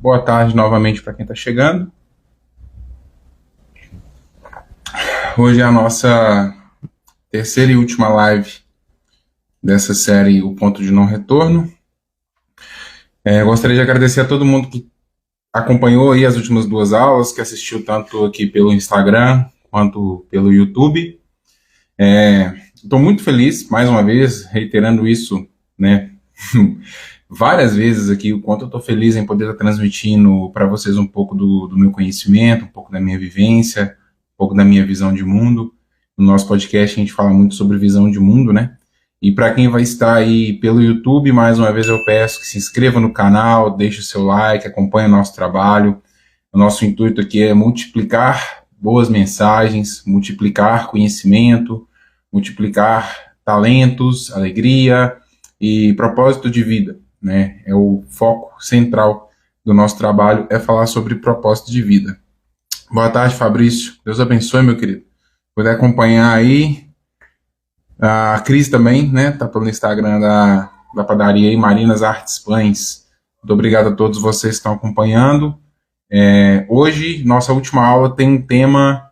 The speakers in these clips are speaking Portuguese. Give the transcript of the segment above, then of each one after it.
boa tarde novamente para quem está chegando. Hoje é a nossa terceira e última live dessa série O Ponto de Não Retorno. Gostaria de agradecer a todo mundo que acompanhou aí as últimas duas aulas, que assistiu tanto aqui pelo Instagram quanto pelo YouTube. Estou muito feliz, mais uma vez, reiterando isso, né, várias vezes aqui, o quanto eu estou feliz em poder estar transmitindo para vocês um pouco do meu conhecimento, um pouco da minha vivência, um pouco da minha visão de mundo. No nosso podcast a gente fala muito sobre visão de mundo, né? E para quem vai estar aí pelo YouTube, mais uma vez eu peço que se inscreva no canal, deixe o seu like, acompanhe o nosso trabalho. O nosso intuito aqui é multiplicar boas mensagens, multiplicar conhecimento, multiplicar talentos, alegria e propósito de vida, né? É o foco central do nosso trabalho, é falar sobre propósito de vida. Boa tarde, Fabrício. Deus abençoe, meu querido. Puder acompanhar aí. A Cris também, né? Tá pelo Instagram da padaria aí, Marinas Artes Pães. Muito obrigado a todos vocês que estão acompanhando. Hoje, nossa última aula tem um tema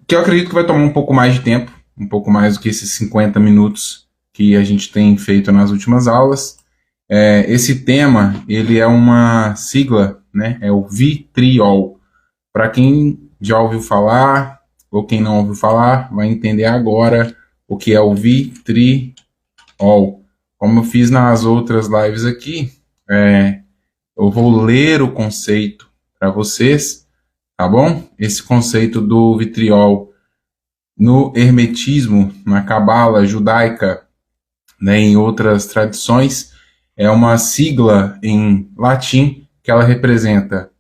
que eu acredito que vai tomar um pouco mais de tempo, um pouco mais do que esses 50 minutos que a gente tem feito nas últimas aulas. Esse tema, ele é uma sigla, né? É o vitriol. Para quem já ouviu falar, ou quem não ouviu falar, vai entender agora o que é o vitriol. Como eu fiz nas outras lives aqui, eu vou ler o conceito para vocês, tá bom? Esse conceito do vitriol no hermetismo, na cabala judaica, né, em outras tradições, é uma sigla em latim que ela representa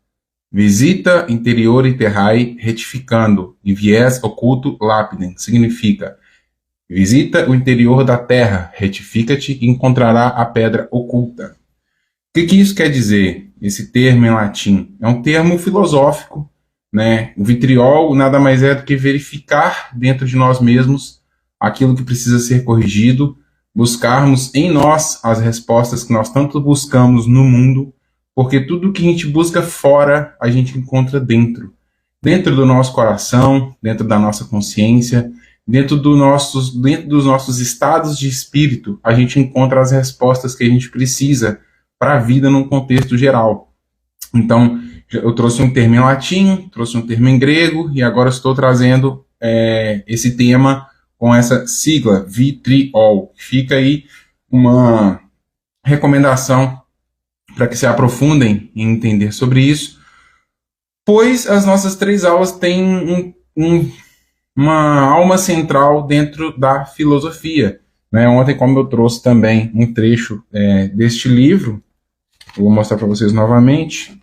visita interior terrae retificando, em viés oculto lapidem. Significa, visita o interior da terra, retifica-te e encontrará a pedra oculta. O que isso quer dizer, esse termo em latim? É um termo filosófico, né? O vitriol nada mais é do que verificar dentro de nós mesmos aquilo que precisa ser corrigido, buscarmos em nós as respostas que nós tanto buscamos no mundo, porque tudo que a gente busca fora, a gente encontra dentro. Dentro do nosso coração, dentro da nossa consciência, dentro dos nossos estados de espírito, a gente encontra as respostas que a gente precisa para a vida num contexto geral. Então, eu trouxe um termo em latim, trouxe um termo em grego, e agora estou trazendo esse tema com essa sigla, vitriol. Fica aí uma recomendação para que se aprofundem em entender sobre isso, pois as nossas 3 aulas têm uma alma central dentro da filosofia, né? Ontem, como eu trouxe também um trecho deste livro, eu vou mostrar para vocês novamente,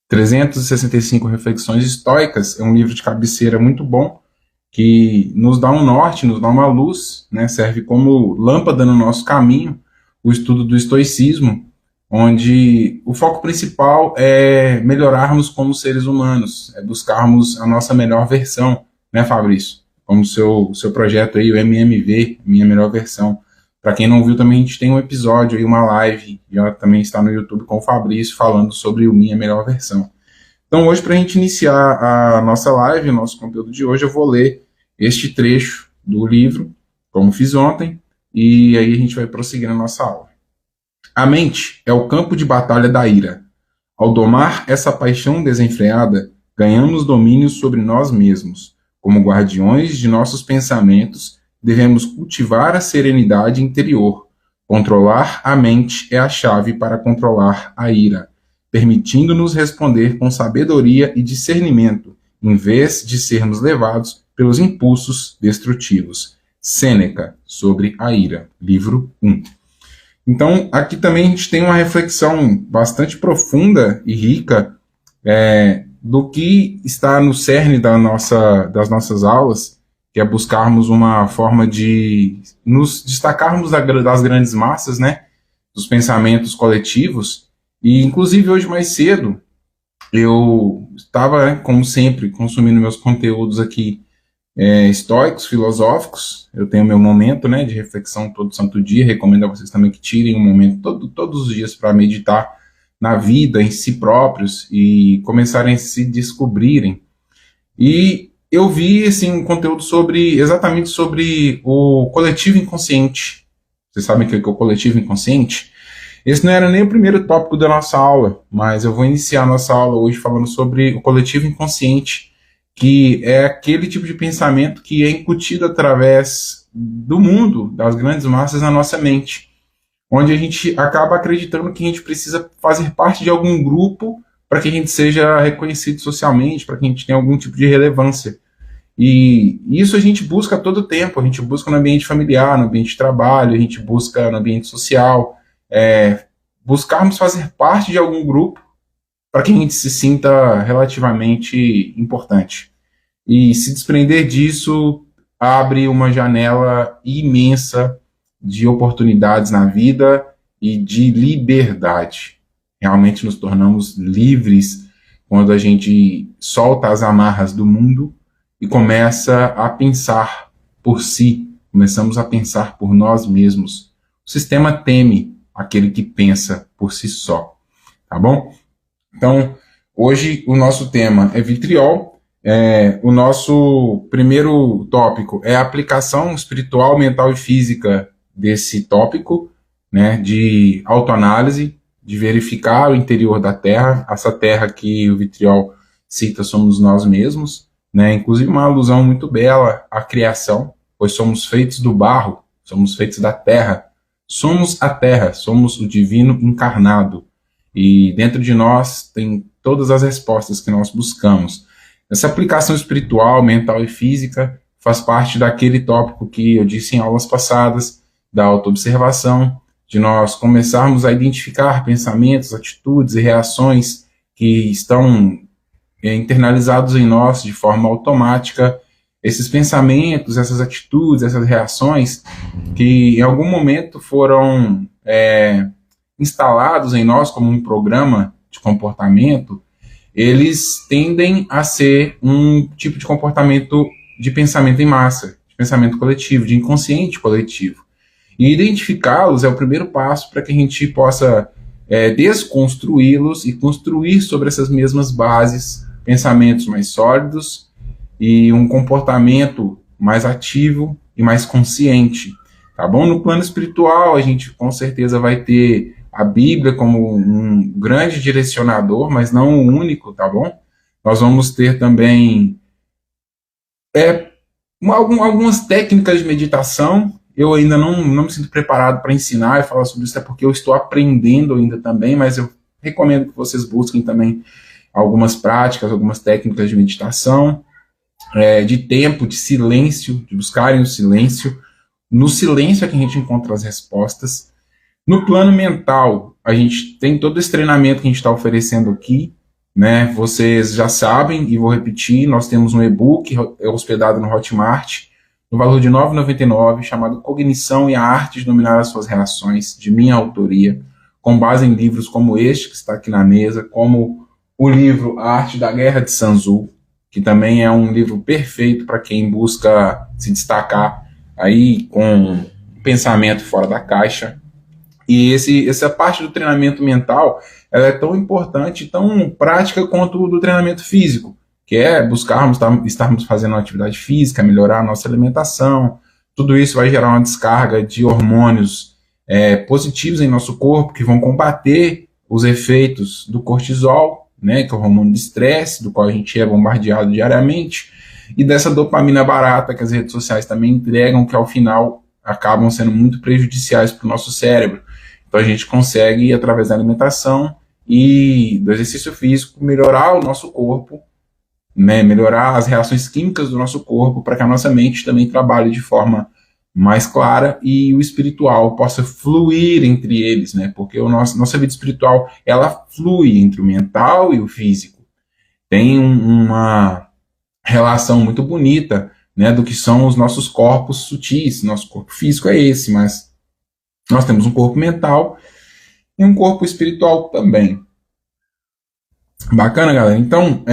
365 Reflexões Estoicas, é um livro de cabeceira muito bom, que nos dá um norte, nos dá uma luz, né? Serve como lâmpada no nosso caminho, o estudo do estoicismo, onde o foco principal é melhorarmos como seres humanos, é buscarmos a nossa melhor versão, né, Fabrício? Como o seu projeto aí, o MMV, Minha Melhor Versão. Para quem não viu, também a gente tem um episódio aí, uma live, já também está no YouTube com o Fabrício, falando sobre o Minha Melhor Versão. Então hoje, para a gente iniciar a nossa live, o nosso conteúdo de hoje, eu vou ler este trecho do livro, como fiz ontem, e aí a gente vai prosseguir na nossa aula. A mente é o campo de batalha da ira. Ao domar essa paixão desenfreada, ganhamos domínio sobre nós mesmos. Como guardiões de nossos pensamentos, devemos cultivar a serenidade interior. Controlar a mente é a chave para controlar a ira, permitindo-nos responder com sabedoria e discernimento, em vez de sermos levados pelos impulsos destrutivos. Sêneca, sobre a ira, livro 1. Então, aqui também a gente tem uma reflexão bastante profunda e rica do que está no cerne das nossas aulas, que é buscarmos uma forma de nos destacarmos das grandes massas, né, dos pensamentos coletivos. E, inclusive, hoje mais cedo, eu estava, como sempre, consumindo meus conteúdos aqui estoicos, filosóficos. Eu tenho meu momento, né, de reflexão todo santo dia. Recomendo a vocês também que tirem um momento todos os dias para meditar na vida, em si próprios e começarem a se descobrirem. E eu vi assim, um conteúdo exatamente sobre o coletivo inconsciente. Vocês sabem o que é o coletivo inconsciente? Esse não era nem o primeiro tópico da nossa aula, mas eu vou iniciar a nossa aula hoje falando sobre o coletivo inconsciente, que é aquele tipo de pensamento que é incutido através do mundo, das grandes massas na nossa mente, onde a gente acaba acreditando que a gente precisa fazer parte de algum grupo para que a gente seja reconhecido socialmente, para que a gente tenha algum tipo de relevância. E isso a gente busca a todo tempo, a gente busca no ambiente familiar, no ambiente de trabalho, a gente busca no ambiente social, buscarmos fazer parte de algum grupo para que a gente se sinta relativamente importante. E se desprender disso abre uma janela imensa de oportunidades na vida e de liberdade. Realmente nos tornamos livres quando a gente solta as amarras do mundo e começa a pensar por si, começamos a pensar por nós mesmos. O sistema teme aquele que pensa por si só, tá bom? Então, hoje o nosso tema é vitriol. O nosso primeiro tópico é a aplicação espiritual, mental e física desse tópico, né, de autoanálise, de verificar o interior da Terra. Essa Terra que o vitriol cita somos nós mesmos, né, inclusive uma alusão muito bela à criação, pois somos feitos do barro, somos feitos da terra, somos a terra, somos o divino encarnado, e dentro de nós tem todas as respostas que nós buscamos. Essa aplicação espiritual, mental e física faz parte daquele tópico que eu disse em aulas passadas, da autoobservação, de nós começarmos a identificar pensamentos, atitudes e reações que estão internalizados em nós de forma automática. Esses pensamentos, essas atitudes, essas reações que em algum momento foram instalados em nós como um programa de comportamento, eles tendem a ser um tipo de comportamento de pensamento em massa, de pensamento coletivo, de inconsciente coletivo. E identificá-los é o primeiro passo para que a gente possa desconstruí-los e construir sobre essas mesmas bases pensamentos mais sólidos e um comportamento mais ativo e mais consciente, tá bom? No plano espiritual, a gente com certeza vai ter a Bíblia como um grande direcionador, mas não o único, tá bom? Nós vamos ter também algumas técnicas de meditação. Eu ainda não me sinto preparado para ensinar e falar sobre isso, é porque eu estou aprendendo ainda também, mas eu recomendo que vocês busquem também algumas práticas, algumas técnicas de meditação, de tempo, de silêncio, de buscarem o silêncio. No silêncio é que a gente encontra as respostas. No plano mental, a gente tem todo esse treinamento que a gente está oferecendo aqui, né? Vocês já sabem, e vou repetir, nós temos um e-book hospedado no Hotmart, no valor de R$ 9,99, chamado Cognição e a Arte de Dominar as Suas Reações, de minha autoria, com base em livros como este que está aqui na mesa, como o livro A Arte da Guerra de Sun Tzu, que também é um livro perfeito para quem busca se destacar aí com pensamento fora da caixa. E essa parte do treinamento mental, ela é tão importante, tão prática quanto o do treinamento físico, que é estarmos fazendo uma atividade física, melhorar a nossa alimentação. Tudo isso vai gerar uma descarga de hormônios positivos em nosso corpo, que vão combater os efeitos do cortisol, né, que é o hormônio de estresse, do qual a gente é bombardeado diariamente, e dessa dopamina barata que as redes sociais também entregam, que ao final acabam sendo muito prejudiciais para o nosso cérebro. Então a gente consegue, através da alimentação e do exercício físico, melhorar o nosso corpo, né, melhorar as reações químicas do nosso corpo, para que a nossa mente também trabalhe de forma mais clara e o espiritual possa fluir entre eles, né? Porque nossa vida espiritual, ela flui entre o mental e o físico. Tem uma relação muito bonita, né, do que são os nossos corpos sutis. Nosso corpo físico é esse, mas nós temos um corpo mental e um corpo espiritual também. Bacana, galera? Então,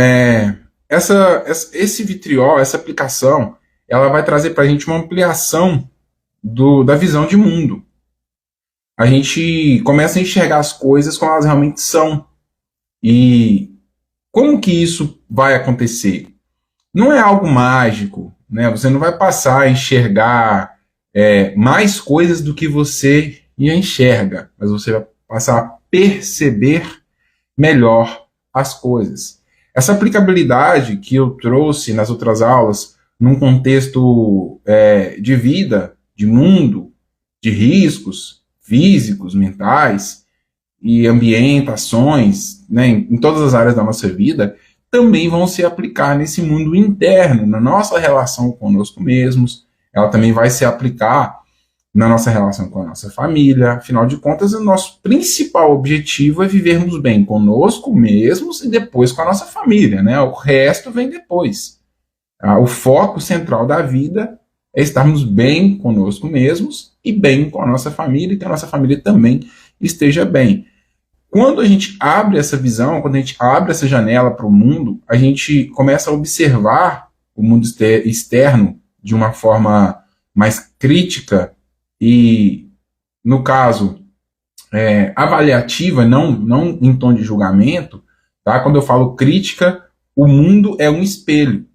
esse vitriol, essa aplicação, ela vai trazer para a gente uma ampliação da visão de mundo. a gente começa a enxergar as coisas como elas realmente são. E como que isso vai acontecer? Não é algo mágico, né? Você não vai passar a enxergar mais coisas do que você já enxerga, mas você vai passar a perceber melhor as coisas. Essa aplicabilidade que eu trouxe nas outras aulas, num contexto de vida, de mundo, de riscos físicos, mentais e ambientações, né, em todas as áreas da nossa vida, também vão se aplicar nesse mundo interno, na nossa relação conosco mesmos. Ela também vai se aplicar na nossa relação com a nossa família. Afinal de contas, o nosso principal objetivo é vivermos bem conosco mesmos e depois com a nossa família, né? O resto vem depois. O foco central da vida é estarmos bem conosco mesmos e bem com a nossa família, e que a nossa família também esteja bem. Quando a gente abre essa visão, quando a gente abre essa janela para o mundo, a gente começa a observar o mundo externo de uma forma mais crítica e, no caso, avaliativa, não em tom de julgamento. Tá? Quando eu falo crítica, o mundo é um espelho.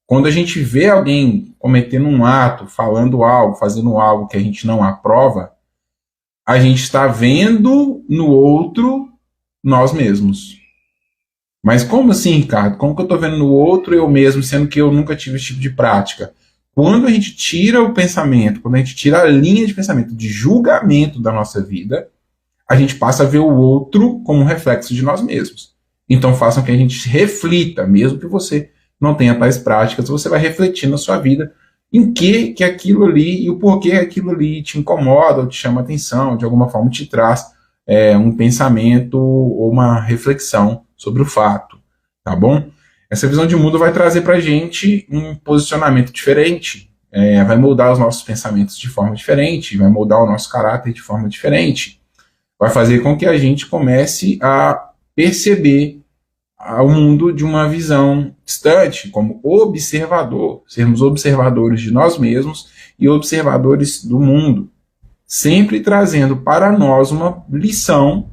Quando a gente vê alguém cometendo um ato, falando algo, fazendo algo que a gente não aprova, a gente está vendo no outro nós mesmos. Mas como assim, Ricardo? Como que eu estou vendo no outro eu mesmo, sendo que eu nunca tive esse tipo de prática? Quando a gente tira o pensamento, quando a gente tira a linha de pensamento, de julgamento da nossa vida, a gente passa a ver o outro como um reflexo de nós mesmos. Então façam que a gente reflita, mesmo que você não tenha tais práticas, você vai refletir na sua vida em que aquilo ali e o porquê aquilo ali te incomoda ou te chama atenção, de alguma forma te traz um pensamento ou uma reflexão sobre o fato, tá bom? Essa visão de mundo vai trazer para a gente um posicionamento diferente, vai moldar os nossos pensamentos de forma diferente, vai moldar o nosso caráter de forma diferente, vai fazer com que a gente comece a perceber o mundo de uma visão distante, como observador, sermos observadores de nós mesmos e observadores do mundo, sempre trazendo para nós uma lição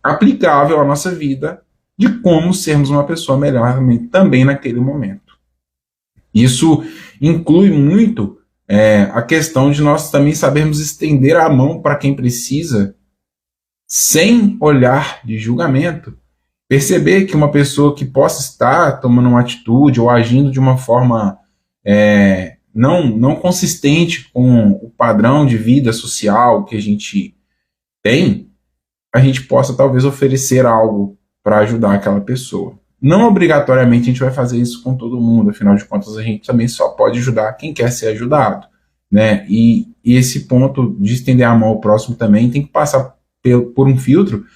aplicável à nossa vida de como sermos uma pessoa melhor também naquele momento. Isso inclui muito a questão de nós também sabermos estender a mão para quem precisa, sem olhar de julgamento. Perceber que uma pessoa que possa estar tomando uma atitude ou agindo de uma forma não consistente com o padrão de vida social que a gente tem, a gente possa talvez oferecer algo para ajudar aquela pessoa. Não obrigatoriamente a gente vai fazer isso com todo mundo, afinal de contas a gente também só pode ajudar quem quer ser ajudado, né? E esse ponto de estender a mão ao próximo também tem que passar por um filtro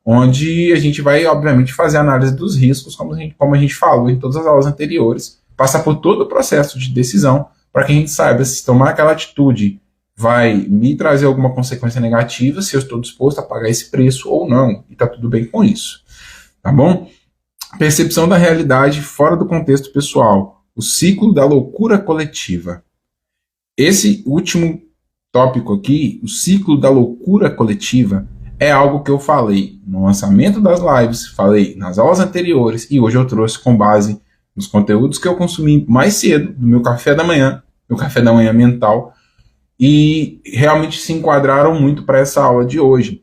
onde a gente vai, obviamente, fazer análise dos riscos, como a gente falou em todas as aulas anteriores, passar por todo o processo de decisão para que a gente saiba se tomar aquela atitude vai me trazer alguma consequência negativa, se eu estou disposto a pagar esse preço ou não, e está tudo bem com isso, tá bom? Percepção da realidade fora do contexto pessoal, o ciclo da loucura coletiva. Esse último tópico aqui, o ciclo da loucura coletiva, é algo que eu falei no lançamento das lives, falei nas aulas anteriores e hoje eu trouxe com base nos conteúdos que eu consumi mais cedo, no meu café da manhã mental, e realmente se enquadraram muito para essa aula de hoje.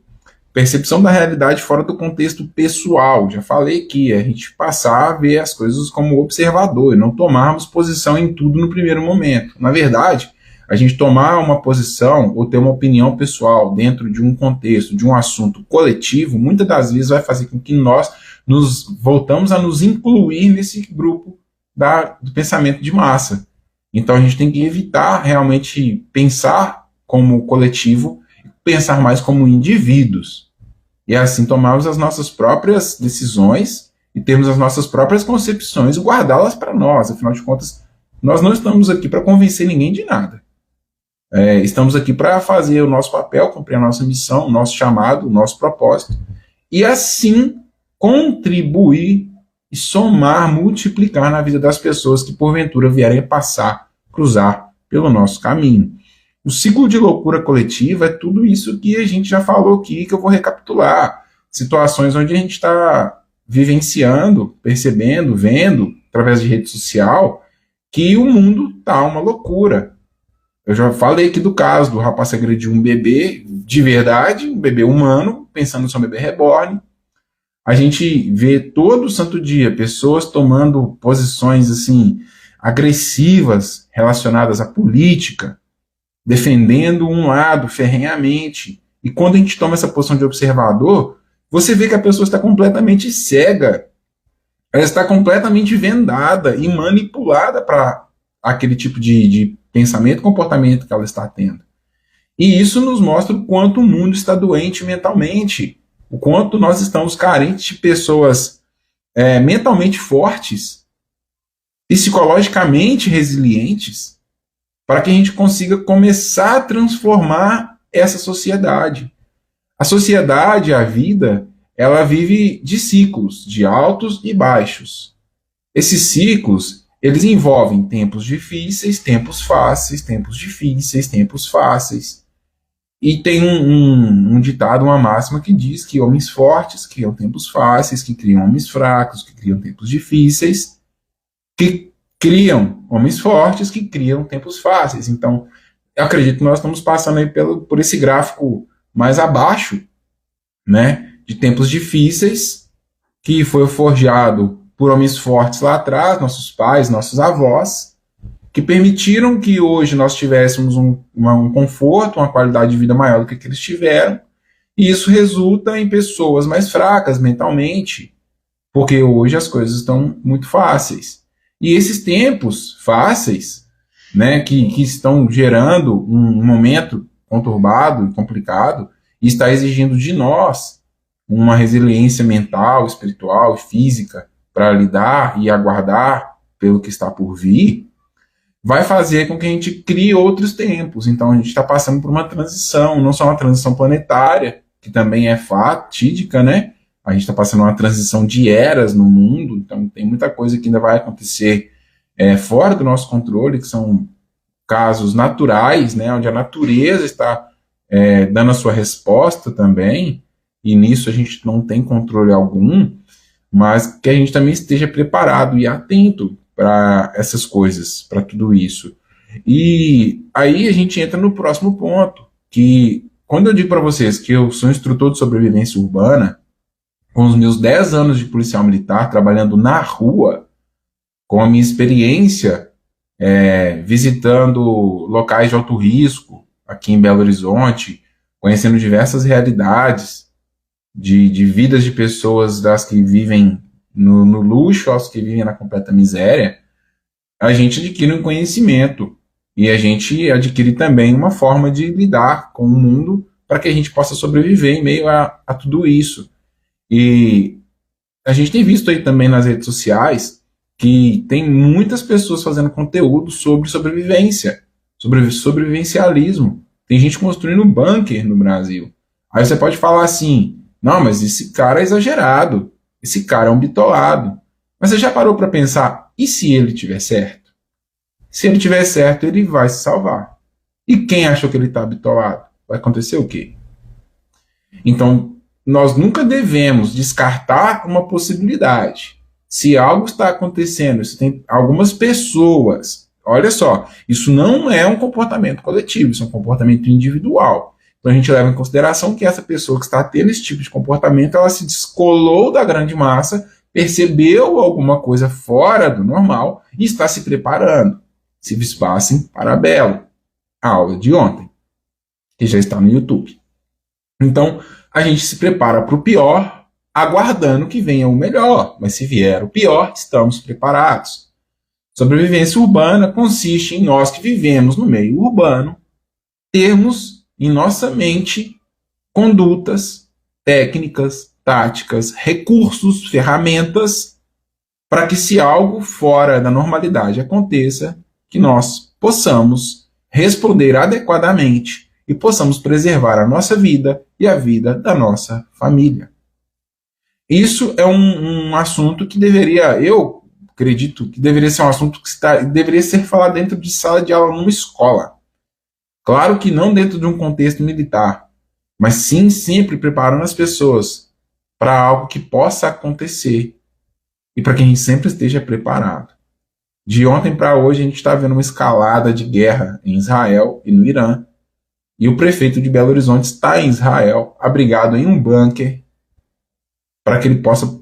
Percepção da realidade fora do contexto pessoal. Já falei aqui, a gente passar a ver as coisas como observador e não tomarmos posição em tudo no primeiro momento. Na verdade, a gente tomar uma posição ou ter uma opinião pessoal dentro de um contexto, de um assunto coletivo, muitas das vezes vai fazer com que nós nos voltamos a nos incluir nesse grupo do pensamento de massa. Então a gente tem que evitar realmente pensar como coletivo, pensar mais como indivíduos. E assim tomarmos as nossas próprias decisões e termos as nossas próprias concepções e guardá-las para nós. Afinal de contas, nós não estamos aqui para convencer ninguém de nada. Estamos aqui para fazer o nosso papel, cumprir a nossa missão, o nosso chamado, o nosso propósito, e assim contribuir e somar, multiplicar na vida das pessoas que porventura vierem passar, cruzar pelo nosso caminho. O ciclo de loucura coletiva é tudo isso que a gente já falou aqui, que eu vou recapitular. Situações onde a gente está vivenciando, percebendo, vendo, através de rede social, que o mundo tá uma loucura. Eu já falei aqui do caso do rapaz que agrediu um bebê de verdade, um bebê humano, pensando no seu bebê reborn. A gente vê todo santo dia pessoas tomando posições assim agressivas relacionadas à política, defendendo um lado ferrenhamente. E quando a gente toma essa posição de observador, você vê que a pessoa está completamente cega, ela está completamente vendada e manipulada para aquele tipo de pensamento, comportamento que ela está tendo. E isso nos mostra o quanto o mundo está doente mentalmente, o quanto nós estamos carentes de pessoas mentalmente fortes, psicologicamente resilientes, para que a gente consiga começar a transformar essa sociedade. A sociedade, a vida, ela vive de ciclos, de altos e baixos. Esses ciclos, eles envolvem tempos difíceis, tempos fáceis, tempos difíceis, tempos fáceis. E tem um ditado, uma máxima que diz que homens fortes criam tempos fáceis, que criam homens fracos, que criam tempos difíceis, que criam homens fortes, que criam tempos fáceis. Então, eu acredito que nós estamos passando aí por esse gráfico mais abaixo, né, de tempos difíceis, que foi forjado por homens fortes lá atrás, nossos pais, nossos avós, que permitiram que hoje nós tivéssemos um conforto, uma qualidade de vida maior do que eles tiveram, e isso resulta em pessoas mais fracas mentalmente, porque hoje as coisas estão muito fáceis. E esses tempos fáceis, né, que estão gerando um momento conturbado e complicado, e está exigindo de nós uma resiliência mental, espiritual e física para lidar e aguardar pelo que está por vir, vai fazer com que a gente crie outros tempos. Então a gente está passando por uma transição, não só uma transição planetária, que também é fatídica, né? A gente está passando uma transição de eras no mundo, então tem muita coisa que ainda vai acontecer fora do nosso controle, que são casos naturais, né? Onde a natureza está dando a sua resposta também, e nisso a gente não tem controle algum, mas que a gente também esteja preparado e atento para essas coisas, para tudo isso. E aí a gente entra no próximo ponto, que quando eu digo para vocês que eu sou instrutor de sobrevivência urbana, com os meus 10 anos de policial militar, trabalhando na rua, com a minha experiência visitando locais de alto risco, aqui em Belo Horizonte, conhecendo diversas realidades de vidas de pessoas das que vivem no luxo aos que vivem na completa miséria, a gente adquire um conhecimento e a gente adquire também uma forma de lidar com o mundo para que a gente possa sobreviver em meio a tudo isso. E a gente tem visto aí também nas redes sociais que tem muitas pessoas fazendo conteúdo sobre sobrevivência, sobre sobrevivencialismo. Tem gente construindo bunker no Brasil. Aí você pode falar assim, não, mas esse cara é exagerado. Esse cara é um bitolado. Mas você já parou para pensar, e se ele tiver certo? Se ele tiver certo, ele vai se salvar. E quem achou que ele está bitolado? Vai acontecer o quê? Então, nós nunca devemos descartar uma possibilidade. Se algo está acontecendo, se tem algumas pessoas, olha só, isso não é um comportamento coletivo, isso é um comportamento individual. Então a gente leva em consideração que essa pessoa que está tendo esse tipo de comportamento, ela se descolou da grande massa, percebeu alguma coisa fora do normal e está se preparando. Se passem parabéns. A aula de ontem, que já está no YouTube. Então, a gente se prepara para o pior, aguardando que venha o melhor. Mas se vier o pior, estamos preparados. Sobrevivência urbana consiste em nós que vivemos no meio urbano termos em nossa mente condutas, técnicas, táticas, recursos, ferramentas para que se algo fora da normalidade aconteça, que nós possamos responder adequadamente e possamos preservar a nossa vida e a vida da nossa família. Isso é um assunto que eu acredito que deveria ser um assunto que deveria ser falado dentro de sala de aula numa escola. Claro que não dentro de um contexto militar, mas sim sempre preparando as pessoas para algo que possa acontecer e para que a gente sempre esteja preparado. De ontem para hoje a gente está vendo uma escalada de guerra em Israel e no Irã, e o prefeito de Belo Horizonte está em Israel, abrigado em um bunker, para que ele possa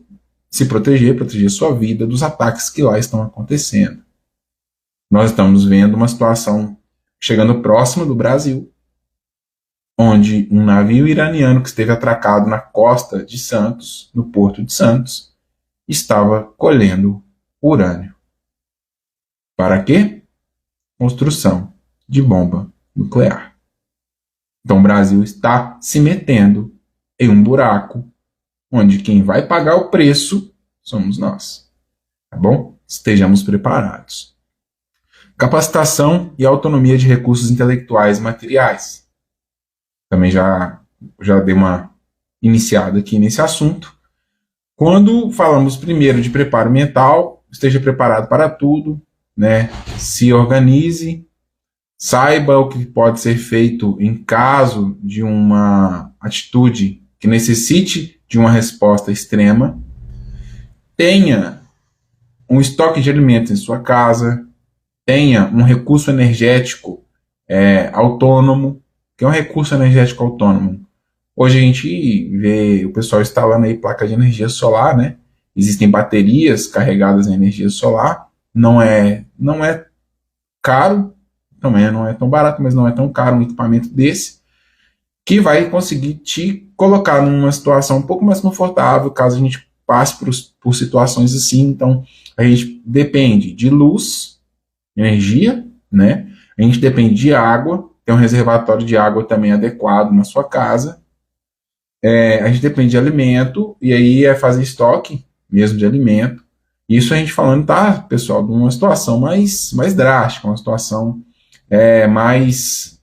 se proteger sua vida dos ataques que lá estão acontecendo. Nós estamos vendo uma situação chegando próxima do Brasil, onde um navio iraniano que esteve atracado na costa de Santos, no porto de Santos, estava colhendo urânio. Para quê? Construção de bomba nuclear. Então o Brasil está se metendo em um buraco onde quem vai pagar o preço somos nós. Tá bom? Estejamos preparados. Capacitação e autonomia de recursos intelectuais e materiais. Também já dei uma iniciada aqui nesse assunto. Quando falamos primeiro de preparo mental, esteja preparado para tudo, né? Se organize, saiba o que pode ser feito em caso de uma atitude que necessite de uma resposta extrema. Tenha um estoque de alimentos em sua casa, tenha um recurso energético autônomo. O que é um recurso energético autônomo? Hoje a gente vê o pessoal instalando aí placa de energia solar, né? Existem baterias carregadas em energia solar. Não é caro, também não é tão barato, mas não é tão caro um equipamento desse, que vai conseguir te colocar numa situação um pouco mais confortável, caso a gente passe por situações assim. Então, a gente depende de luz, energia, né? A gente depende de água, tem um reservatório de água também adequado na sua casa. A gente depende de alimento, e aí é fazer estoque mesmo de alimento. Isso a gente falando, tá, pessoal, de uma situação mais drástica, uma situação mais,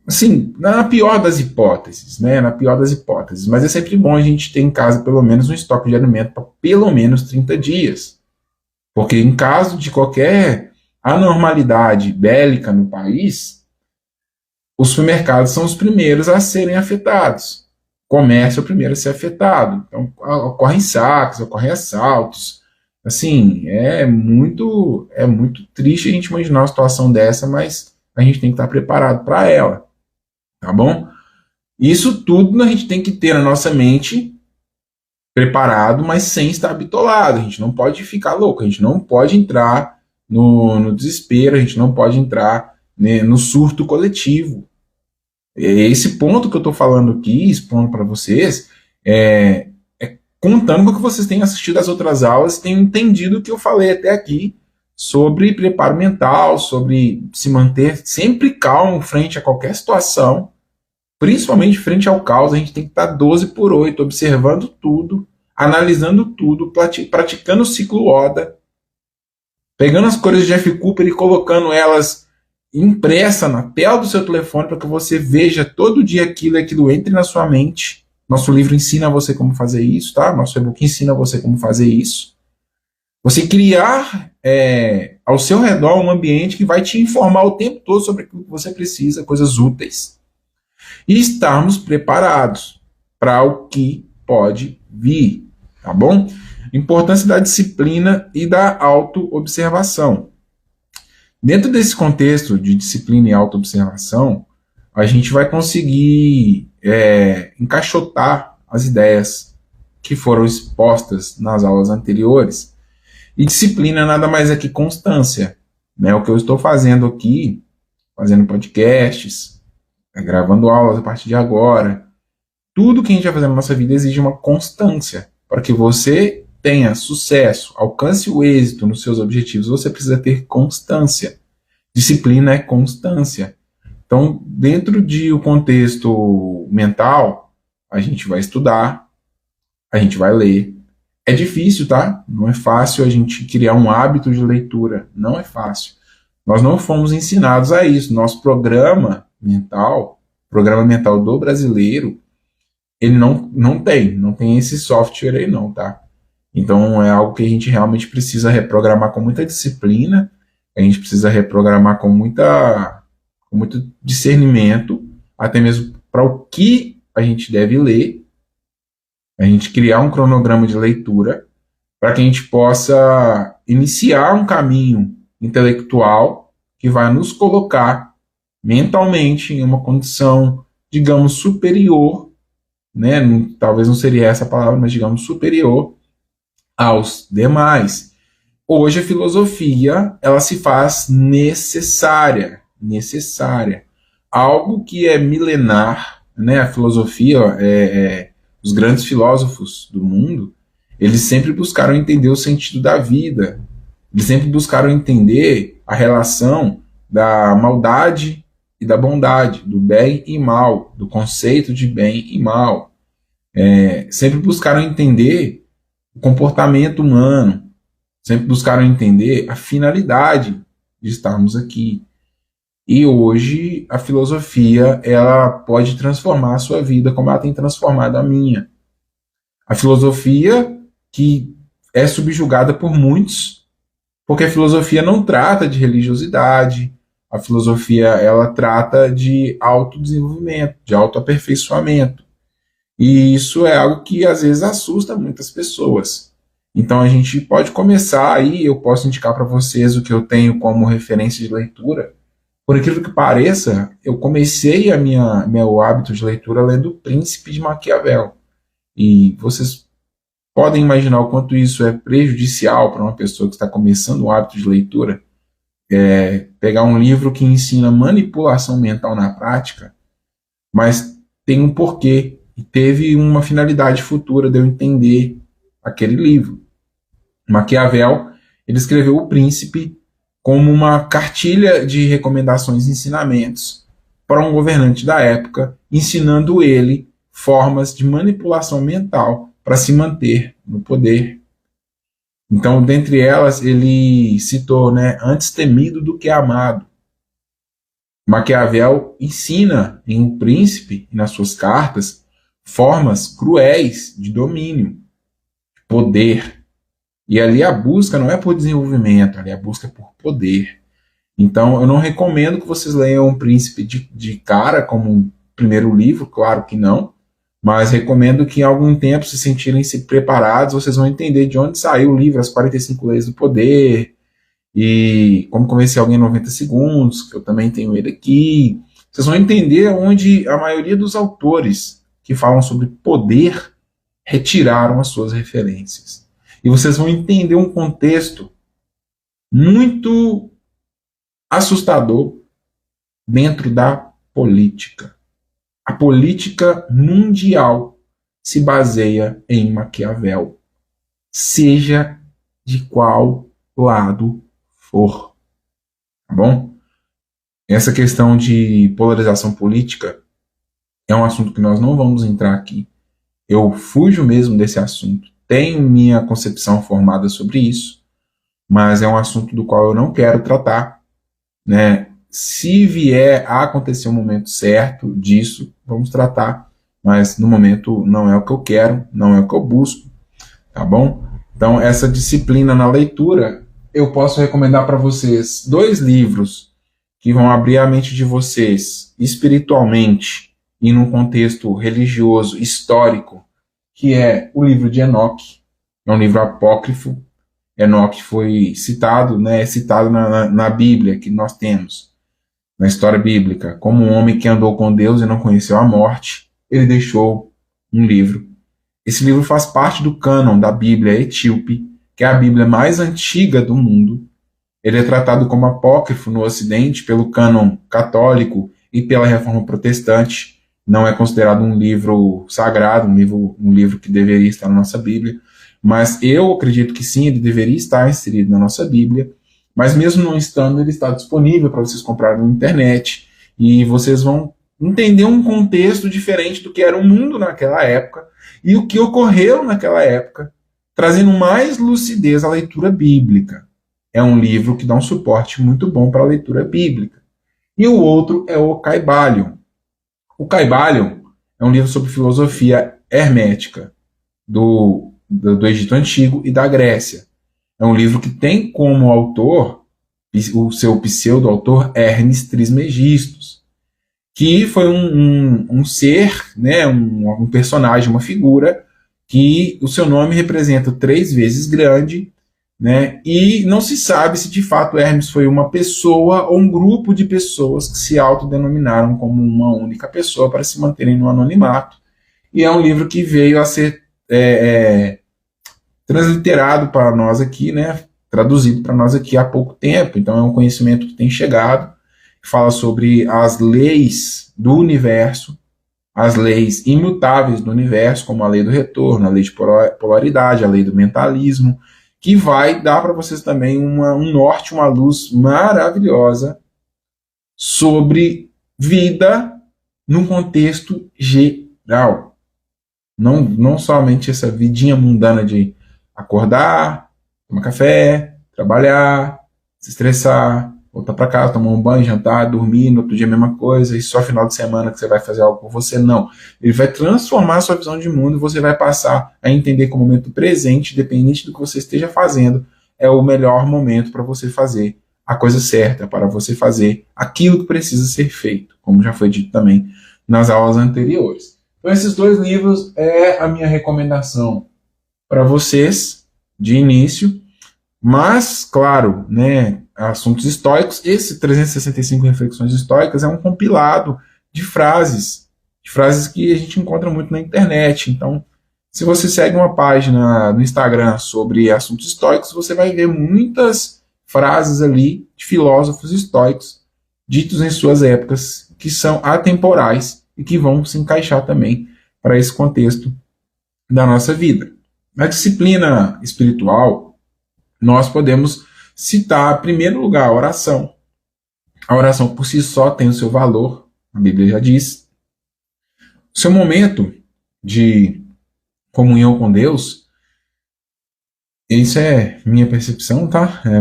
assim, na pior das hipóteses, né? Na pior das hipóteses. Mas é sempre bom a gente ter em casa pelo menos um estoque de alimento para pelo menos 30 dias. Porque em caso de qualquer anormalidade bélica no país, os supermercados são os primeiros a serem afetados. O comércio é o primeiro a ser afetado. Então, ocorrem saques, ocorrem assaltos. Assim, é muito triste a gente imaginar uma situação dessa, mas a gente tem que estar preparado para ela. Tá bom? Isso tudo a gente tem que ter na nossa mente preparado, mas sem estar bitolado. A gente não pode ficar louco, a gente não pode entrar no desespero, a gente não pode entrar, né, no surto coletivo. Esse ponto que eu estou falando aqui, expondo para vocês, contando com que vocês tenham assistido as outras aulas, tenham entendido o que eu falei até aqui sobre preparo mental, sobre se manter sempre calmo frente a qualquer situação, principalmente frente ao caos. A gente tem que estar 12/8, observando tudo, analisando tudo, praticando o ciclo Oda, pegando as cores de Jeff Cooper e colocando elas impressa na tela do seu telefone para que você veja todo dia aquilo e aquilo entre na sua mente. Nosso livro ensina você como fazer isso, tá? Nosso e-book ensina você como fazer isso. Você criar ao seu redor um ambiente que vai te informar o tempo todo sobre aquilo que você precisa, coisas úteis. E estarmos preparados para o que pode vir, tá bom? Importância da disciplina e da autoobservação. Dentro desse contexto de disciplina e autoobservação, a gente vai conseguir encaixotar as ideias que foram expostas nas aulas anteriores. E disciplina nada mais é que constância, né? O que eu estou fazendo aqui, fazendo podcasts, gravando aulas a partir de agora, tudo que a gente vai fazer na nossa vida exige uma constância. Para que você tenha sucesso, alcance o êxito nos seus objetivos, você precisa ter constância. Disciplina é constância. Então, dentro de o contexto mental, a gente vai estudar, a gente vai ler. É difícil, tá? Não é fácil a gente criar um hábito de leitura. Não é fácil. Nós não fomos ensinados a isso. Nosso programa mental do brasileiro, ele não tem esse software aí não, tá? Então é algo que a gente realmente precisa reprogramar com muita disciplina, a gente precisa reprogramar com muita com muito discernimento, até mesmo para o que a gente deve ler, a gente criar um cronograma de leitura para que a gente possa iniciar um caminho intelectual que vai nos colocar mentalmente em uma condição, digamos, superior, né? Talvez não seria essa a palavra, mas digamos superior aos demais. Hoje a filosofia, ela se faz necessária, algo que é milenar, né? A filosofia, os grandes filósofos do mundo, eles sempre buscaram entender o sentido da vida, eles sempre buscaram entender a relação da maldade e da bondade, do bem e mal, do conceito de bem e mal. Sempre buscaram entender o comportamento humano, sempre buscaram entender a finalidade de estarmos aqui. E hoje a filosofia, ela pode transformar a sua vida como ela tem transformado a minha. A filosofia que é subjugada por muitos, porque a filosofia não trata de religiosidade, a filosofia ela trata de autodesenvolvimento, de autoaperfeiçoamento. E isso é algo que às vezes assusta muitas pessoas. Então a gente pode começar aí, eu posso indicar para vocês o que eu tenho como referência de leitura. Por incrível que pareça, eu comecei meu hábito de leitura lendo O Príncipe de Maquiavel. E vocês podem imaginar o quanto isso é prejudicial para uma pessoa que está começando um hábito de leitura. Pegar um livro que ensina manipulação mental na prática, mas tem um porquê e teve uma finalidade futura de eu entender aquele livro. Maquiavel, ele escreveu O Príncipe como uma cartilha de recomendações e ensinamentos para um governante da época, ensinando ele formas de manipulação mental para se manter no poder. Então, dentre elas, ele citou, antes temido do que amado. Maquiavel ensina em O Príncipe e nas suas cartas formas cruéis de domínio, de poder. E ali a busca não é por desenvolvimento, ali a busca é por poder. Então, eu não recomendo que vocês leiam O Príncipe de cara como um primeiro livro, claro que não, mas recomendo que em algum tempo, se sentirem-se preparados, vocês vão entender de onde saiu o livro As 45 Leis do Poder, e Como Convencer Alguém em 90 Segundos, que eu também tenho ele aqui. Vocês vão entender onde a maioria dos autores que falam sobre poder retiraram as suas referências. E vocês vão entender um contexto muito assustador dentro da política. A política mundial se baseia em Maquiavel, seja de qual lado for. Tá bom? Essa questão de polarização política é um assunto que nós não vamos entrar aqui. Eu fujo mesmo desse assunto. Tenho minha concepção formada sobre isso, mas é um assunto do qual eu não quero tratar, Se vier a acontecer um momento certo disso, vamos tratar, mas no momento não é o que eu quero, não é o que eu busco, tá bom? Então, essa disciplina na leitura, eu posso recomendar para vocês 2 livros que vão abrir a mente de vocês espiritualmente e num contexto religioso, histórico, que é o livro de Enoque. É um livro apócrifo. Enoque foi citado, citado na Bíblia que nós temos, na história bíblica, como um homem que andou com Deus e não conheceu a morte. Ele deixou um livro. Esse livro faz parte do cânon da Bíblia etíope, que é a Bíblia mais antiga do mundo. Ele é tratado como apócrifo no Ocidente pelo cânon católico e pela Reforma Protestante. Não é considerado um livro sagrado, um livro que deveria estar na nossa Bíblia, mas eu acredito que sim, ele deveria estar inserido na nossa Bíblia, mas mesmo não estando, ele está disponível para vocês comprarem na internet, e vocês vão entender um contexto diferente do que era o mundo naquela época, e o que ocorreu naquela época, trazendo mais lucidez à leitura bíblica. É um livro que dá um suporte muito bom para a leitura bíblica. E o outro é o Caibalion. O Caibalion é um livro sobre filosofia hermética do Egito Antigo e da Grécia. É um livro que tem como autor o seu pseudo-autor Hermes Trismegistus, que foi um ser, né, um personagem, uma figura, que o seu nome representa 3 vezes grande, né, e não se sabe se de fato Hermes foi uma pessoa ou um grupo de pessoas que se autodenominaram como uma única pessoa para se manterem no anonimato. E é um livro que veio a ser transliterado para nós aqui, né, traduzido para nós aqui há pouco tempo. Então é um conhecimento que tem chegado, que fala sobre as leis do universo, as leis imutáveis do universo, como a lei do retorno, a lei de polaridade, a lei do mentalismo, que vai dar para vocês também um norte, uma luz maravilhosa sobre vida num contexto geral. Não somente essa vidinha mundana de acordar, tomar café, trabalhar, se estressar, voltar para casa, tomar um banho, jantar, dormir, no outro dia a mesma coisa, e só final de semana que você vai fazer algo por você. Não. Ele vai transformar a sua visão de mundo e você vai passar a entender que o momento presente, independente do que você esteja fazendo, é o melhor momento para você fazer a coisa certa, para você fazer aquilo que precisa ser feito, como já foi dito também nas aulas anteriores. Então esses 2 livros é a minha recomendação para vocês de início, mas, claro, né, assuntos estoicos, esse 365 reflexões estoicas é um compilado de frases que a gente encontra muito na internet. Então, se você segue uma página no Instagram sobre assuntos estoicos, você vai ver muitas frases ali de filósofos estoicos ditos em suas épocas, que são atemporais e que vão se encaixar também para esse contexto da nossa vida. Na disciplina espiritual, nós podemos citar, em primeiro lugar, a oração. A oração por si só tem o seu valor, a Bíblia já diz. O seu momento de comunhão com Deus, isso é minha percepção, tá? É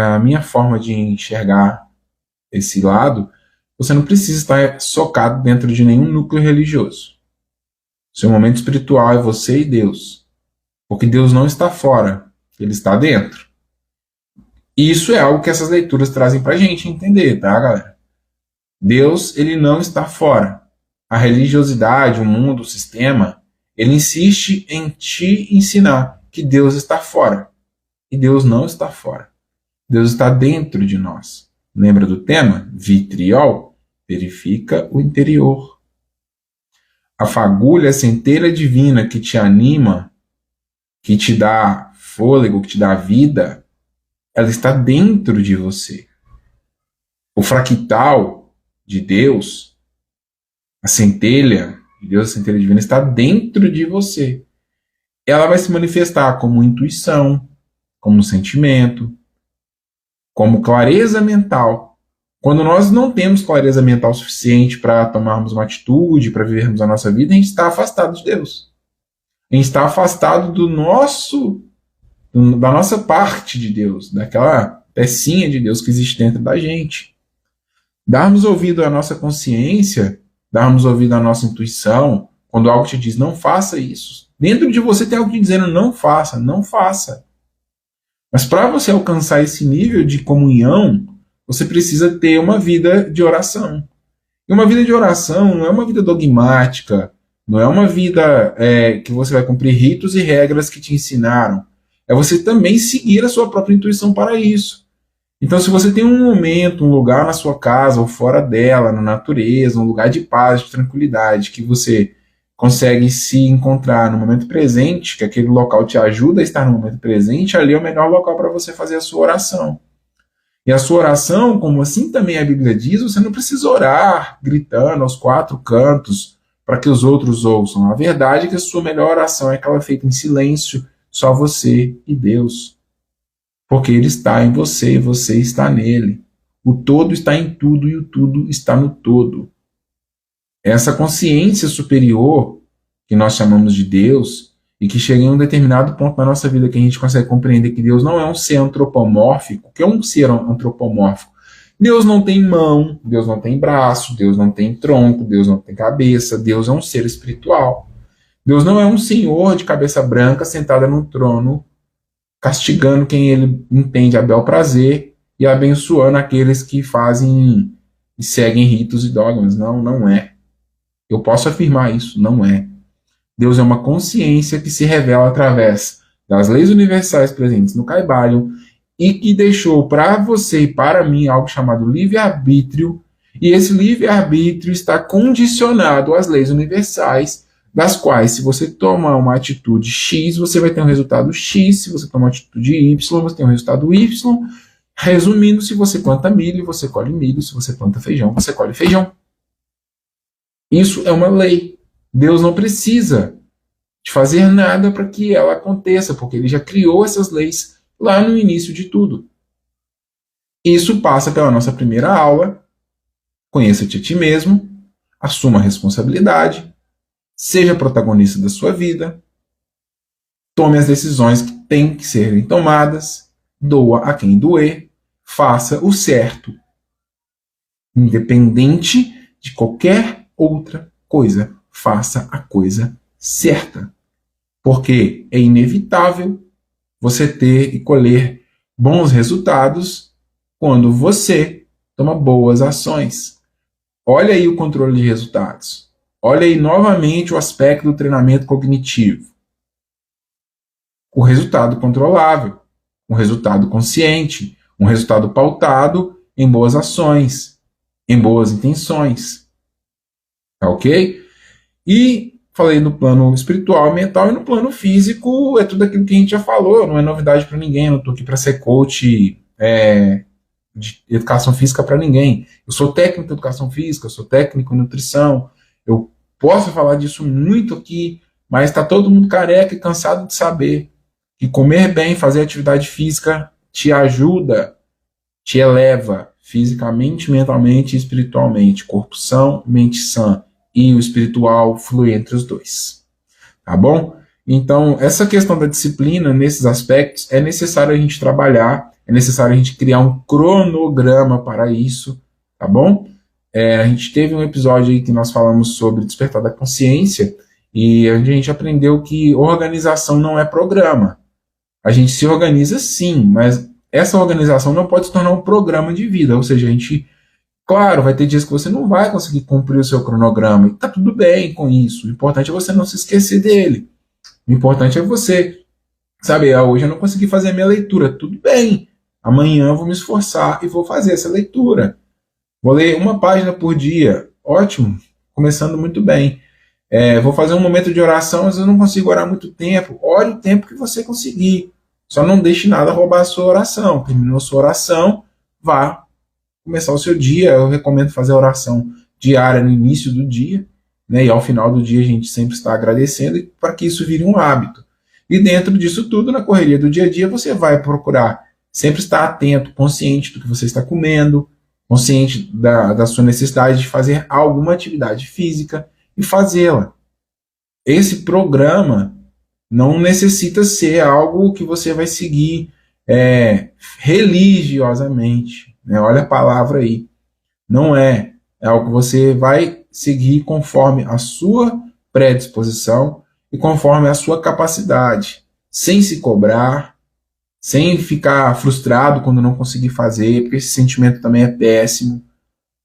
a minha forma de enxergar esse lado. Você não precisa estar socado dentro de nenhum núcleo religioso. O seu momento espiritual é você e Deus. Porque Deus não está fora, Ele está dentro. E isso é algo que essas leituras trazem pra gente entender, tá, galera? Deus, ele não está fora. A religiosidade, o mundo, o sistema, ele insiste em te ensinar que Deus está fora. E Deus não está fora. Deus está dentro de nós. Lembra do tema? Vitriol verifica o interior. A fagulha, a centelha divina que te anima, que te dá fôlego, que te dá vida, ela está dentro de você. O fractal de Deus, a centelha de Deus, a centelha divina, está dentro de você. Ela vai se manifestar como intuição, como sentimento, como clareza mental. Quando nós não temos clareza mental suficiente para tomarmos uma atitude, para vivermos a nossa vida, a gente está afastado de Deus. A gente está afastado da nossa parte de Deus, daquela pecinha de Deus que existe dentro da gente. Darmos ouvido à nossa consciência, darmos ouvido à nossa intuição, quando algo te diz, não faça isso. Dentro de você tem algo te dizendo, não faça, não faça. Mas para você alcançar esse nível de comunhão, você precisa ter uma vida de oração. E uma vida de oração não é uma vida dogmática, não é uma vida que você vai cumprir ritos e regras que te ensinaram. É você também seguir a sua própria intuição para isso. Então, se você tem um momento, um lugar na sua casa ou fora dela, na natureza, um lugar de paz, de tranquilidade, que você consegue se encontrar no momento presente, que aquele local te ajuda a estar no momento presente, ali é o melhor local para você fazer a sua oração. E a sua oração, como assim também a Bíblia diz, você não precisa orar gritando aos 4 cantos para que os outros ouçam. A verdade é que a sua melhor oração é aquela feita em silêncio, só você e Deus. Porque Ele está em você e você está nele. O todo está em tudo e o tudo está no todo. Essa consciência superior que nós chamamos de Deus e que chega em um determinado ponto na nossa vida que a gente consegue compreender que Deus não é um ser antropomórfico. O que é um ser antropomórfico? Deus não tem mão, Deus não tem braço, Deus não tem tronco, Deus não tem cabeça, Deus é um ser espiritual. Deus não é um senhor de cabeça branca sentado num trono castigando quem ele entende a bel prazer e abençoando aqueles que fazem e seguem ritos e dogmas. Não, não é. Eu posso afirmar isso, não é. Deus é uma consciência que se revela através das leis universais presentes no Kybalion e que deixou para você e para mim algo chamado livre-arbítrio, e esse livre-arbítrio está condicionado às leis universais, das quais, se você tomar uma atitude X, você vai ter um resultado X, se você tomar uma atitude Y, você tem um resultado Y. Resumindo, se você planta milho, você colhe milho, se você planta feijão, você colhe feijão. Isso é uma lei. Deus não precisa de fazer nada para que ela aconteça, porque ele já criou essas leis lá no início de tudo. Isso passa pela nossa primeira aula. Conheça-te a ti mesmo, assuma a responsabilidade, seja protagonista da sua vida, tome as decisões que têm que serem tomadas, doa a quem doer, faça o certo, independente de qualquer outra coisa, faça a coisa certa, porque é inevitável você ter e colher bons resultados quando você toma boas ações. Olha aí o controle de resultados. Olha aí novamente o aspecto do treinamento cognitivo. O resultado controlável, um resultado consciente, um resultado pautado em boas ações, em boas intenções. Tá ok? E falei no plano espiritual e mental, e no plano físico é tudo aquilo que a gente já falou, não é novidade para ninguém, eu não estou aqui para ser coach de educação física para ninguém. Eu sou técnico em educação física, eu sou técnico em nutrição, eu posso falar disso muito aqui, mas está todo mundo careca e cansado de saber que comer bem, fazer atividade física te ajuda, te eleva fisicamente, mentalmente e espiritualmente. Corpo são, mente sã, e o espiritual flui entre os dois. Tá bom? Então, essa questão da disciplina, nesses aspectos, é necessário a gente trabalhar, é necessário a gente criar um cronograma para isso, tá bom? A gente teve um episódio aí que nós falamos sobre despertar da consciência, e a gente aprendeu que organização não é programa. A gente se organiza sim, mas essa organização não pode se tornar um programa de vida, ou seja, a gente, claro, vai ter dias que você não vai conseguir cumprir o seu cronograma, e tá tudo bem com isso, o importante é você não se esquecer dele, o importante é você, sabe, hoje eu não consegui fazer a minha leitura, tudo bem, amanhã eu vou me esforçar e vou fazer essa leitura, vou ler uma página por dia, ótimo, começando muito bem. Vou fazer um momento de oração, mas eu não consigo orar muito tempo. Ore o tempo que você conseguir. Só não deixe nada roubar a sua oração. Terminou a sua oração, vá começar o seu dia. Eu recomendo fazer a oração diária no início do dia, né? E ao final do dia a gente sempre está agradecendo para que isso vire um hábito. E dentro disso tudo, na correria do dia a dia, você vai procurar sempre estar atento, consciente do que você está comendo, consciente da sua necessidade de fazer alguma atividade física, e fazê-la. Esse programa não necessita ser algo que você vai seguir religiosamente, né? Olha a palavra aí. Não é. É algo que você vai seguir conforme a sua predisposição e conforme a sua capacidade, sem se cobrar, sem ficar frustrado quando não conseguir fazer, porque esse sentimento também é péssimo.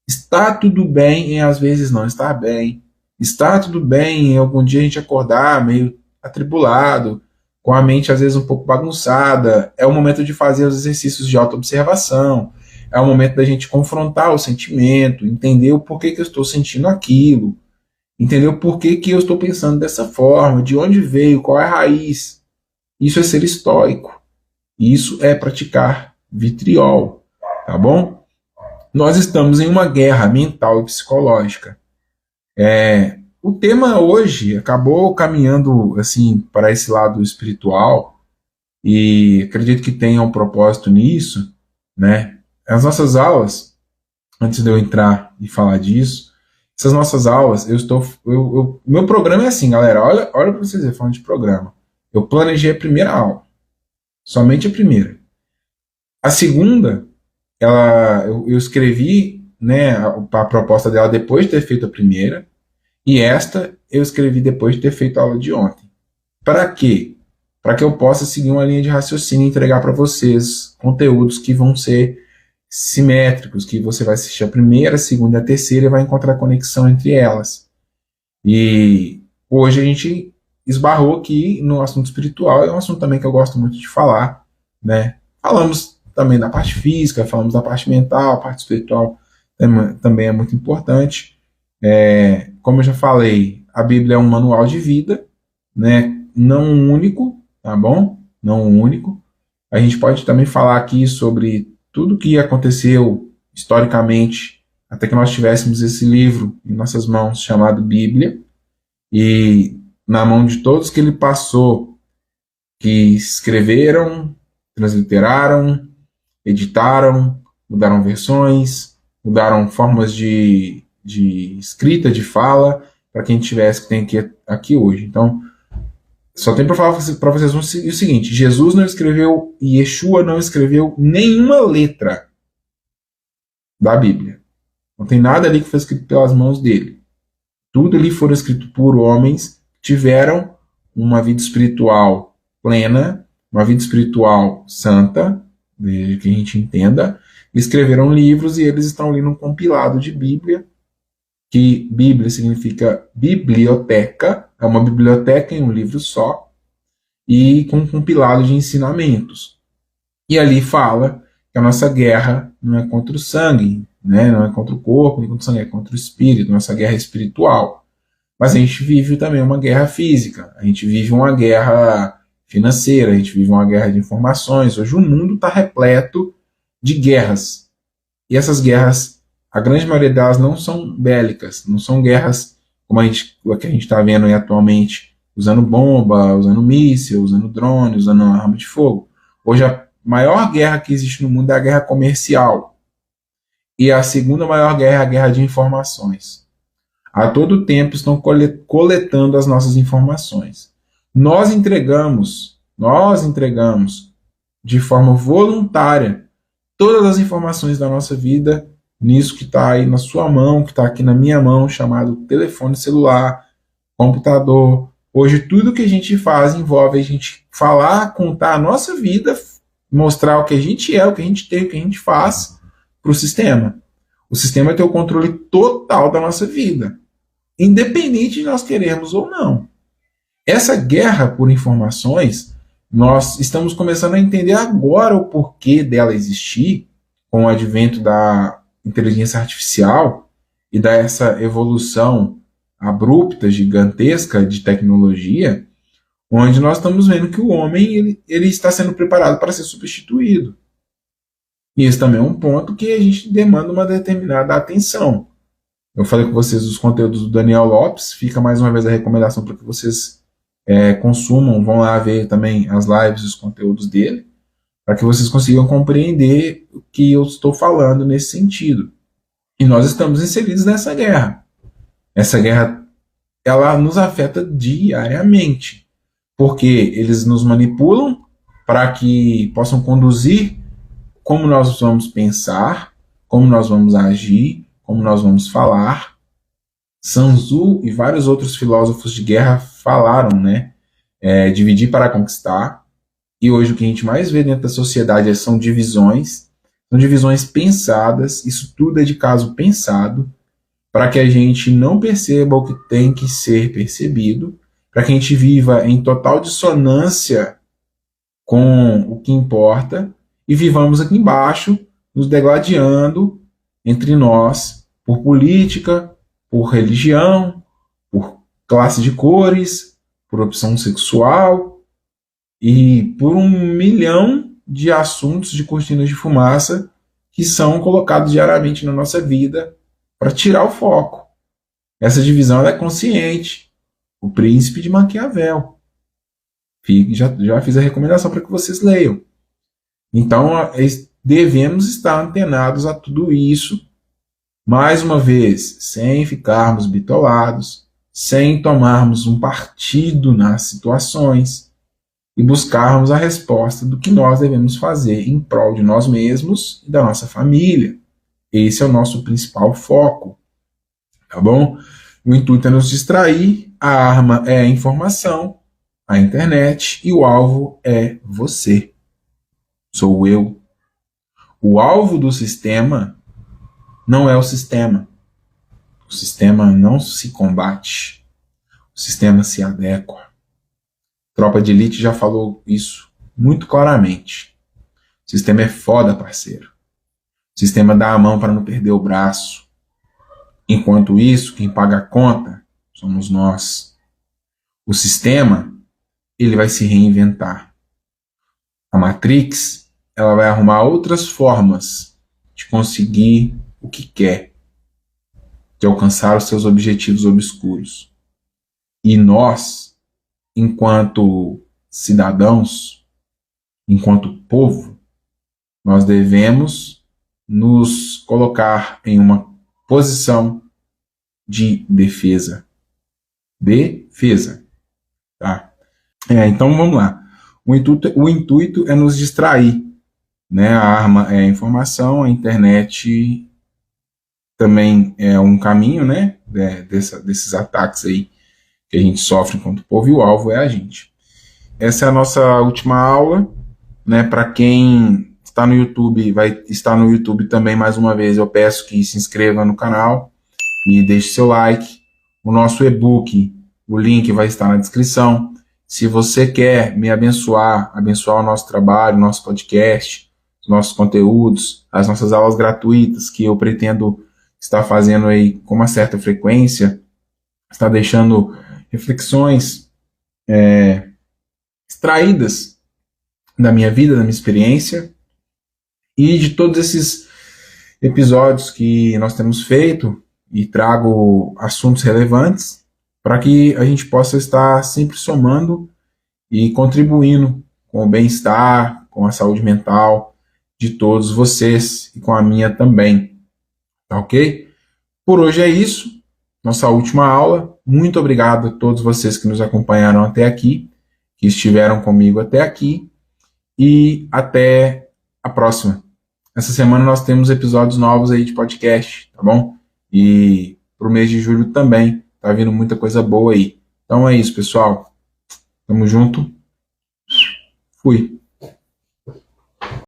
Está tudo bem em às vezes não estar bem. Está tudo bem em algum dia a gente acordar meio atribulado, com a mente às vezes um pouco bagunçada. É o momento de fazer os exercícios de autoobservação. É o momento da gente confrontar o sentimento, entender o porquê que eu estou sentindo aquilo, entender o porquê que eu estou pensando dessa forma, de onde veio, qual é a raiz. Isso é ser estoico. Isso é praticar vitriol, tá bom? Nós estamos em uma guerra mental e psicológica. O tema hoje acabou caminhando assim para esse lado espiritual e acredito que tenha um propósito nisso, né? As nossas aulas, antes de eu entrar e falar disso, essas nossas aulas, meu programa é assim, galera, olha para vocês verem, falando de programa. Eu planejei a primeira aula, somente a primeira. A segunda, eu escrevi, né, a proposta dela depois de ter feito a primeira. E esta eu escrevi depois de ter feito a aula de ontem. Para quê? Para que eu possa seguir uma linha de raciocínio e entregar para vocês conteúdos que vão ser simétricos, que você vai assistir a primeira, a segunda e a terceira e vai encontrar conexão entre elas. E hoje a gente esbarrou aqui no assunto espiritual, é um assunto também que eu gosto muito de falar, né? Falamos também da parte física, falamos da parte mental, a parte espiritual também é muito importante. Como eu já falei, a Bíblia é um manual de vida, né? Não um único, tá bom? Não um único. A gente pode também falar aqui sobre tudo que aconteceu historicamente até que nós tivéssemos esse livro em nossas mãos chamado Bíblia, e na mão de todos que ele passou, que escreveram, transliteraram, editaram, mudaram versões, mudaram formas de escrita, de fala, para quem tivesse que tem aqui hoje. Então, só tem para falar para vocês o seguinte: Jesus não escreveu, e Yeshua não escreveu nenhuma letra da Bíblia. Não tem nada ali que foi escrito pelas mãos dele. Tudo ali foi escrito por homens que tiveram uma vida espiritual plena, uma vida espiritual santa, desde que a gente entenda, escreveram livros e eles estão ali num compilado de Bíblia, que Bíblia significa biblioteca, é uma biblioteca em um livro só, e com um compilado de ensinamentos. E ali fala que a nossa guerra não é contra o sangue, né? Não é contra o corpo, nem contra o sangue, é contra o espírito, nossa guerra é espiritual. Mas a gente vive também uma guerra física, a gente vive uma guerra financeira, a gente vive uma guerra de informações. Hoje o mundo está repleto de guerras. E essas guerras, a grande maioria delas não são bélicas, não são guerras como a que a gente está vendo aí atualmente, usando bomba, usando míssil, usando drone, usando arma de fogo. Hoje a maior guerra que existe no mundo é a guerra comercial. E a segunda maior guerra é a guerra de informações. A todo tempo estão coletando as nossas informações. Nós entregamos de forma voluntária todas as informações da nossa vida nisso que está aí na sua mão, que está aqui na minha mão, chamado telefone celular, computador. Hoje tudo que a gente faz envolve a gente falar, contar a nossa vida, mostrar o que a gente é, o que a gente tem, o que a gente faz para o sistema. O sistema tem o controle total da nossa vida, independente de nós queremos ou não. Essa guerra por informações, nós estamos começando a entender agora o porquê dela existir, com o advento da inteligência artificial e dessa evolução abrupta, gigantesca de tecnologia, onde nós estamos vendo que o homem ele está sendo preparado para ser substituído. E esse também é um ponto que a gente demanda uma determinada atenção. Eu falei com vocês dos conteúdos do Daniel Lopes, fica mais uma vez a recomendação para que vocês consumam, vão lá ver também as lives e os conteúdos dele, para que vocês consigam compreender o que eu estou falando nesse sentido. E nós estamos inseridos nessa guerra. Essa guerra, ela nos afeta diariamente, porque eles nos manipulam para que possam conduzir como nós vamos pensar, como nós vamos agir, como nós vamos falar. Sun Tzu e vários outros filósofos de guerra falaram, né? Dividir para conquistar. E hoje o que a gente mais vê dentro da sociedade são divisões pensadas. Isso tudo é de caso pensado, para que a gente não perceba o que tem que ser percebido, para que a gente viva em total dissonância com o que importa e vivamos aqui embaixo, nos degladiando entre nós por política, por religião, por classe de cores, por opção sexual e por 1 milhão de assuntos de cortinas de fumaça que são colocados diariamente na nossa vida para tirar o foco. Essa divisão ela é consciente. O Príncipe de Maquiavel. Já fiz a recomendação para que vocês leiam. Então, devemos estar antenados a tudo isso, mais uma vez, sem ficarmos bitolados, sem tomarmos um partido nas situações e buscarmos a resposta do que nós devemos fazer em prol de nós mesmos e da nossa família. Esse é o nosso principal foco, tá bom? O intuito é nos distrair, a arma é a informação, a internet, e o alvo é você. Sou eu. O alvo do sistema não é o sistema. O sistema não se combate. O sistema se adequa. Tropa de Elite já falou isso muito claramente. O sistema é foda, parceiro. O sistema dá a mão para não perder o braço. Enquanto isso, quem paga a conta somos nós. O sistema, ele vai se reinventar. A Matrix, ela vai arrumar outras formas de conseguir o que quer, de alcançar os seus objetivos obscuros. E nós, enquanto cidadãos, enquanto povo, nós devemos nos colocar em uma posição de defesa. Defesa. Tá? Então vamos lá. O intuito é nos distrair. Né? A arma é a informação, a internet também é um caminho, né? Desses ataques aí que a gente sofre enquanto povo, e o alvo é a gente. Essa é a nossa última aula. Né? Para quem está no YouTube, vai estar no YouTube também mais uma vez, eu peço que se inscreva no canal e deixe seu like. O nosso e-book, o link vai estar na descrição. Se você quer me abençoar o nosso trabalho, o nosso podcast, os nossos conteúdos, as nossas aulas gratuitas que eu pretendo estar fazendo aí com uma certa frequência, estar deixando reflexões extraídas da minha vida, da minha experiência e de todos esses episódios que nós temos feito, e trago assuntos relevantes para que a gente possa estar sempre somando e contribuindo com o bem-estar, com a saúde mental de todos vocês e com a minha também. Tá ok? Por hoje é isso. Nossa última aula. Muito obrigado a todos vocês que nos acompanharam até aqui, que estiveram comigo até aqui, e até a próxima. Essa semana nós temos episódios novos aí de podcast, tá bom? E pro mês de julho também tá vindo muita coisa boa aí. Então é isso, pessoal. Tamo junto. Fui.